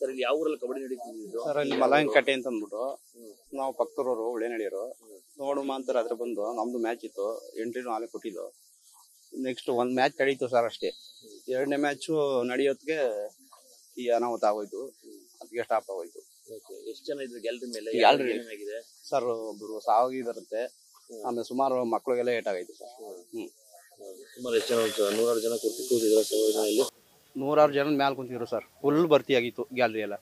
Sir ಇಲ್ಲಿ ಯಾವ ಊರಲ್ಲಿ ಕಬಡ್ಡಿ ನಡೀತಿದ್ದು? ಸರ್ ಇಲ್ಲಿ ಮಲಂಕಟ್ಟೆ ಅಂತ ಅಂದ್ಬಿಟ್ಟು ನಾವು ಪಕ್ಕದೂರವರು ಒಳ್ಳೆ ನಡೆಯೋರು ನೋಡುಮ ಅಂತಾರೆ. ಅದ್ರ ಬಂದು ನಮ್ದು ಮ್ಯಾಚ್ ಇತ್ತು, ಎಂಟ್ರಿನೂ ಹಾಲೆ ಕೊಟ್ಟಿದ್ದು. ನೆಕ್ಸ್ಟ್ ಒಂದ್ ಮ್ಯಾಚ್ ನಡೀತು ಸರ್ ಅಷ್ಟೇ. ಎರಡನೇ ಮ್ಯಾಚ್ ನಡೆಯೋದಕ್ಕೆ ಈ ಅನಾಹುತ ಆಗೋಯ್ತು, ಅದಕ್ಕೆ ಸ್ಟಾಪ್ ಆಗೋಯ್ತು. ಎಷ್ಟು ಜನ ಇದ್ರು ಗ್ಯಾಲರಿ ಮೇಲೆ? ಏನಾಗಿದೆ ಸರ್? ಒಬ್ರು ಸಾವಿದಾರಂತೆ, ಆಮೇಲೆ ಸುಮಾರು ಮಕ್ಳಿಗೆಲ್ಲ ಏಟಾಗೈತೆ ಸರ್. ಸುಮಾರು ಎಷ್ಟು ಜನ? 100 ಜನ ಕೂತಿದ್ರು. 100 ಜನದ ಮ್ಯಾಲ ಕುಂತಿದ್ರು ಸರ್. ಫುಲ್ ಭರ್ತಿ ಆಗಿತ್ತು ಗ್ಯಾಲರಿ ಎಲ್ಲ.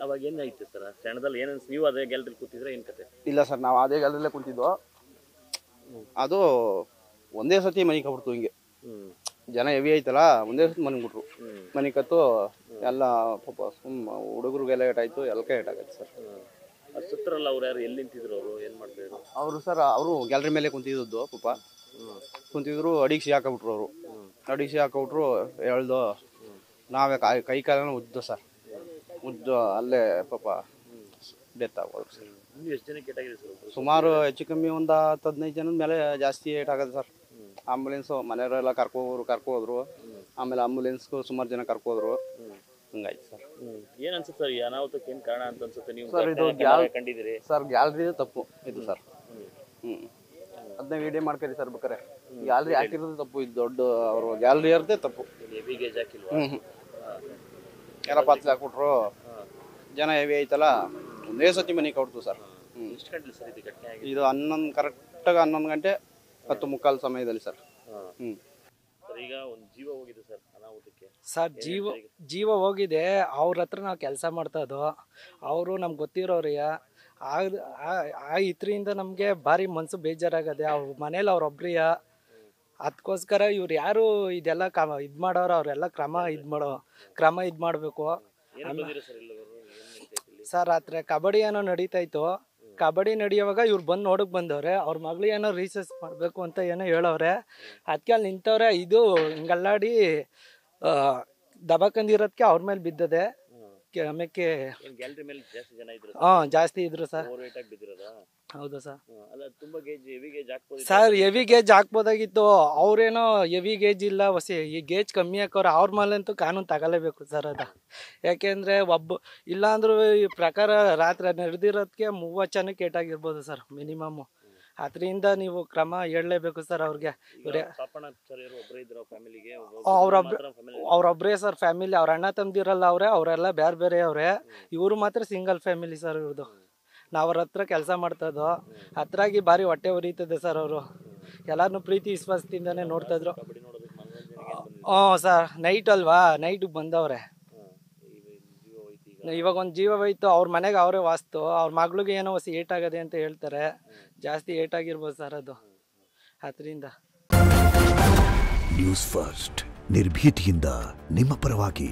ಅವಾಗ ಏನಾಯ್ತು ಸರ್ ಕ್ಷಣದಲ್ಲಿ? ಏನ್ ನೀವು ಅದೇ ಗ್ಯಾಲರಿ ಕೂತಿದ್ರೆ ಏನ್ ಕತೆ? ಇಲ್ಲ ಸರ್, ನಾವು ಅದೇ ಗ್ಯಾಲರಿಯಲ್ಲೇ ಕುಂತಿದ್ವು. ಅದು ಒಂದೇ ಸತಿ ಮನೆ ಕಬಿಡ್ತು. ಹಿಂಗೆ ಜನ ಹೆವಿ ಐತಲ್ಲ, ಒಂದೇ ಸತಿ ಮನೆ ಬಿಟ್ರು. ಮನೆ ಕತ್ತು ಎಲ್ಲ ಪಾಪ ಹುಡುಗರಿಗೆಲ್ಲ ಏಟಾಯ್ತು, ಎಲ್ಲಕ್ಕೆ ಏಟಾಗೈತೆ ಸರ್. ಸುತ್ತರಲ್ಲ ಅವ್ರು ಯಾರು? ಎಲ್ಲಿ ನಿಂತಿದ್ರು ಅವರು? ಏನ್ ಮಾಡ್ತಿದ್ರು ಅವರು? ಸರ್ ಅವರು ಗ್ಯಾಲರಿ ಮೇಲೆ ಕುಂತಿದ್ದು ಪಾಪ. ಕುಂತಿದ್ರು, ಅಡಿಗೆ ಹಾಕಬಿಟ್ರು ಅವರು. ಅಡಿಗೆ ಹಾಕಬಿಟ್ರು, ಹೇಳ್ದು ನಾವೇ ಕೈ ಕಾಲನ ಉದ್ದು ಸರ್. ಉದ್ದು ಅಲ್ಲೇ ಪಾಪ ಡೆತ್ ಆಗೋದು ಸರ್. ಎಷ್ಟು ಜನಕ್ಕೆ ಏಟಾಗಿದೆ ಸರ್? ಸುಮಾರು ಹೆಚ್ಚು ಕಮ್ಮಿ ಒಂದು 10-15 ಜನದ ಮೇಲೆ ಜಾಸ್ತಿ ಏಟಾಗತ್ತೆ ಸರ್. ಆಂಬುಲೆನ್ಸ್ ಮನೆಯವರೆಲ್ಲ ಕರ್ಕೋದ್ರು. ಆಮೇಲೆ ಆಂಬುಲೆನ್ಸ್ಗೂ ಸುಮಾರು ಜನ ಕರ್ಕೋದ್ರು. ಹಂಗಾಯ್ತು ಸರ್. ಏನ್ ಅನ್ಸುತ್ತೆ ಸರ್ ಈ ಅನಾಹುತಕ್ಕೆ? ಏನ್ ಕಾರಣ ಅಂತ ಅನ್ಸುತ್ತೆ? ನೀವು ಸರ್ ಇದು ಕಂಡಿದ್ದೀರಿ ಸರ್, ಗ್ಯಾಲರಿ ತಪ್ಪು ಇದು ಸರ್. ಅದನ್ನ ವಿಡಿಯೋ ಮಾಡ್ಕರಿ ಸರ್ ಬೇಕಾರೆ. ಗ್ಯಾಲರಿ ಹಾಕಿರೋದು ತಪ್ಪು, ಇದು ದೊಡ್ಡ ಅವರು ಗ್ಯಾಲರಿ ಇರೋದೇ ತಪ್ಪು. ಹೆವಿ ಗೇಜ್ ಹಾಕಿಲ್ವಾ? ಎಲ್ಲ ಪಾತ್ರೆ ಹಾಕ್ಬಿಟ್ರು, ಜನ ಹೆವಿ ಐತಲ್ಲ, ಒಂದೇ ಸತಿ ಮನೆ ಕೊಡ್ತು ಸರ್. ಎಷ್ಟು ಗಂಟೆ ಸರ್ ಇದು ಘಟನೆ ಆಗಿದೆ? ಇದು 11 ಕರೆಕ್ಟಾಗಿ 11 ಗಂಟೆ 10:15 ಸಮಯದಲ್ಲಿ ಸರ್. ಈಗ ಒಂದು ಜೀವ ಹೋಗಿದೆ ಸರ್ ಅನಾಹುತಕ್ಕೆ. ಸರ್ ಜೀವ ಹೋಗಿದೆ. ಅವ್ರ ಹತ್ರ ನಾವು ಕೆಲಸ ಮಾಡ್ತಾ ಇದ್ದೋ, ಅವರು ನಮ್ಗೆ ಗೊತ್ತಿರೋರಿಗೆ. ಆ ಇದ್ರಿಂದ ನಮಗೆ ಭಾರಿ ಮನಸ್ಸು ಬೇಜಾರಾಗದೆ. ಅವ್ರ ಮನೇಲಿ ಅವ್ರೊಬ್ರಿಯ, ಅದಕ್ಕೋಸ್ಕರ ಇವ್ರು ಯಾರು ಇದೆಲ್ಲ ಇದು ಮಾಡೋರು ಅವರೆಲ್ಲ ಕ್ರಮ ಇದು ಮಾಡಬೇಕು ಸರ್. ರಾತ್ರಿ ಕಬಡ್ಡಿ ಏನೋ ನಡೀತಾ ಇತ್ತು. ಕಬಡ್ಡಿ ನಡೆಯುವಾಗ ಇವ್ರು ಬಂದು ನೋಡಕ್ ಬಂದವ್ರೆ. ಅವ್ರ ಮಗಳು ಏನೋ ರೀಸರ್ಚ್ ಮಾಡಬೇಕು ಅಂತ ಏನೋ ಹೇಳವ್ರೆ. ಅದಕ್ಕೆ ಅಲ್ಲಿ ನಿಂತವ್ರೆ. ಇದು ಹಿಂಗಲ್ಲಾಡಿ ದಬಾಕಂದಿರೋದಕ್ಕೆ ಅವ್ರ ಮೇಲೆ ಬಿದ್ದದೆ. ಆಮೇಲೆ ಜಾಸ್ತಿ ಇದ್ರು ಸರ್. ಹೌದು ಸರ್. ಸರ್ ಹೆವಿ ಗೇಜ್ ಹಾಕ್ಬೋದಾಗಿತ್ತು. ಅವ್ರೇನೋ ಹೆವಿ ಗೇಜ್ ಇಲ್ಲ, ಈ ಗೇಜ್ ಕಮ್ಮಿ ಹಾಕೋರು. ಅವ್ರ ಮೇಲಂತೂ ಕಾನೂನು ತಗೊಳ್ಳೇಬೇಕು ಸರ್ ಅದು. ಯಾಕೆಂದ್ರೆ ಇಲ್ಲಾಂದ್ರೂ ಈ ಪ್ರಕಾರ ರಾತ್ರಿ ನಡೆದಿರೋದಕ್ಕೆ 30 ಜನಕ್ಕೆ ಏಟಾಗಿರ್ಬೋದು ಸರ್ ಮಿನಿಮಮ್. ಅದರಿಂದ ನೀವು ಕ್ರಮ ಹೇಳಲೇಬೇಕು ಸರ್ ಅವ್ರಿಗೆ. ಅವ್ರೊಬ್ರೇ ಸರ್ ಫ್ಯಾಮಿಲಿ. ಅವ್ರ ಅಣ್ಣ ತಮ್ಮದಿರಲ್ಲ ಅವ್ರೆ, ಅವರೆಲ್ಲ ಬೇರೆ ಅವ್ರೆ. ಇವರು ಮಾತ್ರ ಸಿಂಗಲ್ ಫ್ಯಾಮಿಲಿ ಸರ್ ಇವ್ರದ್ದು. ನಾವು ಅವ್ರ ಹತ್ರ ಕೆಲಸ ಮಾಡ್ತದೋ, ಹತ್ರಾಗಿ ಭಾರಿ ಹೊಟ್ಟೆ ಉರಿತದೆ ಸರ್. ಅವರು ಎಲ್ಲಾರನ್ನೂ ಪ್ರೀತಿ ವಿಶ್ವಾಸದಿಂದಾನೆ ನೋಡ್ತಾ ಇದ್ರು. ಸರ್ ನೈಟ್ ಅಲ್ವಾ, ನೈಟ್ ಬಂದವ್ರೆ. ಇವಾಗ ಒಂದು ಜೀವ ಹೋಯ್ತು. ಅವ್ರ ಮನೆಗೆ ಅವರೇ ವಾಸ್ತು. ಅವ್ರ ಮಗಳಿಗೆ ಏನೋ ಏಟಾಗದೆ ಅಂತ ಹೇಳ್ತಾರೆ. ಜಾಸ್ತಿ ಏಟಾಗಿರ್ಬೋದು ಸರ್ ಅದು. ಅದರಿಂದ ನ್ಯೂಸ್ ಫಸ್ಟ್ ನಿರ್ಭೀತಿಯಿಂದ ನಿಮ್ಮ ಪರವಾಗಿ.